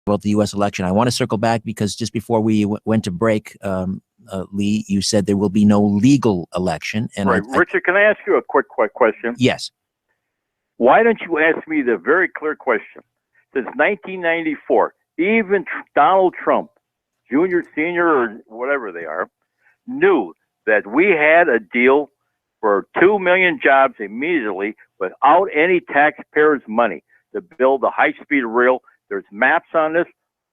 about the U.S. election. I want to circle back because just before we went to break, Lee, you said there will be no legal election. And right. Richard, can I ask you a quick question? Yes. Why don't you ask me the very clear question? Since 1994, even Donald Trump, Junior, Senior, or whatever they are, knew that we had a deal for 2 million jobs immediately without any taxpayers' money to build a high-speed rail. There's maps on this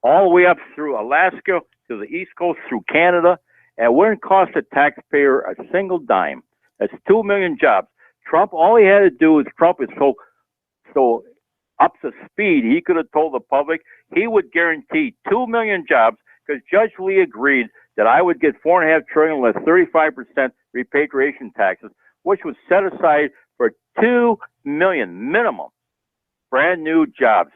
all the way up through Alaska to the East Coast through Canada, and it wouldn't cost the taxpayer a single dime. That's 2 million jobs. Trump, all he had to do is Trump is so up to speed, he could have told the public he would guarantee 2 million jobs because Judge Lee agreed that I would get $4.5 trillion less 35% repatriation taxes, which was set aside for 2 million minimum brand new jobs,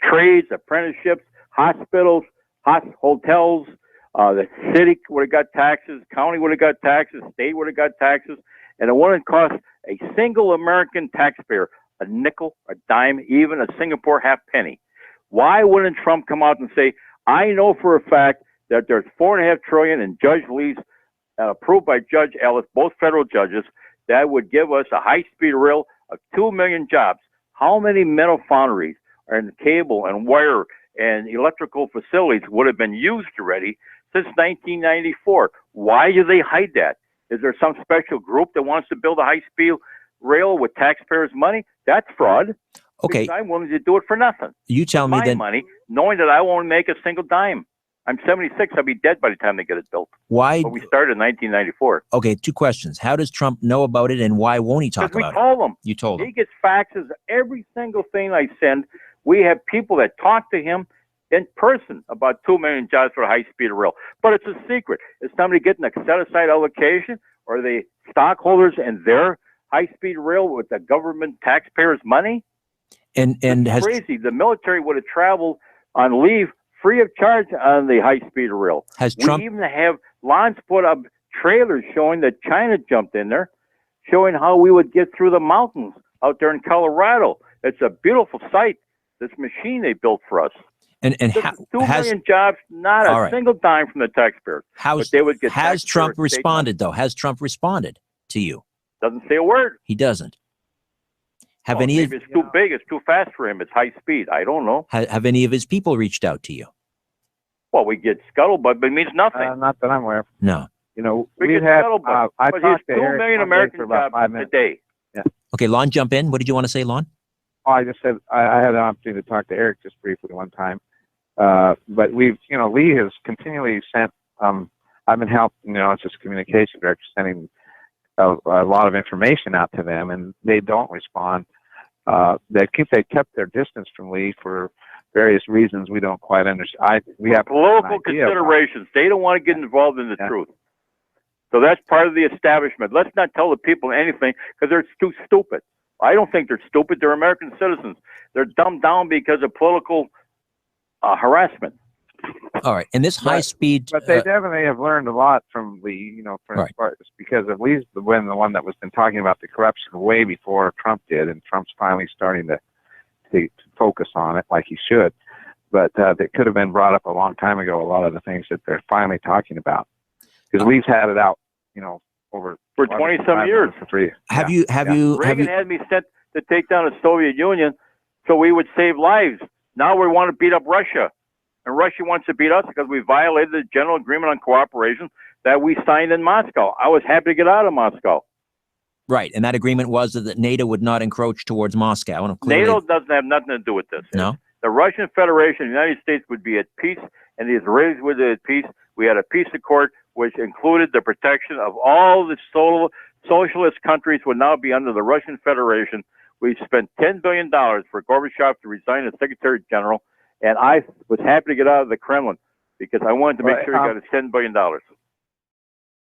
trades, apprenticeships, hospitals, hotels. The city would have got taxes, county would have got taxes, state would have got taxes, and it wouldn't cost a single American taxpayer a nickel, a dime, even a Singapore halfpenny. Why wouldn't Trump come out and say, I know for a fact that there's $4.5 trillion in Judge Lee's, approved by Judge Ellis, both federal judges, that would give us a high-speed rail of 2 million jobs. How many metal foundries and cable and wire and electrical facilities would have been used already since 1994? Why do they hide that? Is there some special group that wants to build a high-speed rail with taxpayers' money? That's fraud. Okay. Because I'm willing to do it for nothing. You tell me that money, knowing that I won't make a single dime. I'm 76. I'll be dead by the time they get it built. Why? But we started in 1994. Okay, 2 questions. How does Trump know about it, and why won't he talk about it? Because we told him. You told him. He gets faxes. Every single thing I send, we have people that talk to him in person about 2 million jobs for a high-speed rail. But it's a secret. Is somebody getting a set-aside allocation? Or are they stockholders in their high-speed rail with the government taxpayers' money? And it's crazy. The military would have traveled on leave free of charge on the high-speed rail. We even have lawns put up trailers showing that China jumped in there, showing how we would get through the mountains out there in Colorado. It's a beautiful sight, this machine they built for us. And 2 million jobs, not a single dime from the taxpayers. But they would get has Trump responded, though? Has Trump responded to you? Doesn't say a word. He doesn't. Maybe it's too big. It's too fast for him. It's high speed. I don't know. Have any of his people reached out to you? Well, we get scuttlebutt, but it means nothing. Not that I'm aware of. No. You know, we get scuttlebutt. I talked to 2 Eric million American jobs a day. Yeah. Okay, Lon, jump in. What did you want to say, Lon? Oh, I just said I had an opportunity to talk to Eric just briefly one time. But Lee has continually sent, I've been helping, it's just communication director, sending a lot of information out to them, and they don't respond. They kept their distance from Lee for various reasons we don't quite understand. We have political considerations. They don't want to get involved in the truth. So that's part of the establishment. Let's not tell the people anything because they're too stupid. I don't think they're stupid. They're American citizens. They're dumbed down because of political harassment. All right, and this high speed. But they definitely have learned a lot from Lee, because at least the one that was been talking about the corruption way before Trump did, and Trump's finally starting to focus on it like he should. But that could have been brought up a long time ago. A lot of the things that they're finally talking about, because Lee's had it out, over for 20-some years. Reagan had me sent to take down the Soviet Union so we would save lives. Now we want to beat up Russia. And Russia wants to beat us because we violated the General Agreement on Cooperation that we signed in Moscow. I was happy to get out of Moscow. Right, and that agreement was that NATO would not encroach towards Moscow. NATO doesn't have nothing to do with this. No? The Russian Federation and the United States would be at peace, and the Israelis would be at peace. We had a peace accord which included the protection of all the socialist countries would now be under the Russian Federation. We spent $10 billion for Gorbachev to resign as Secretary General, and I was happy to get out of the Kremlin because I wanted to make sure he got his $10 billion.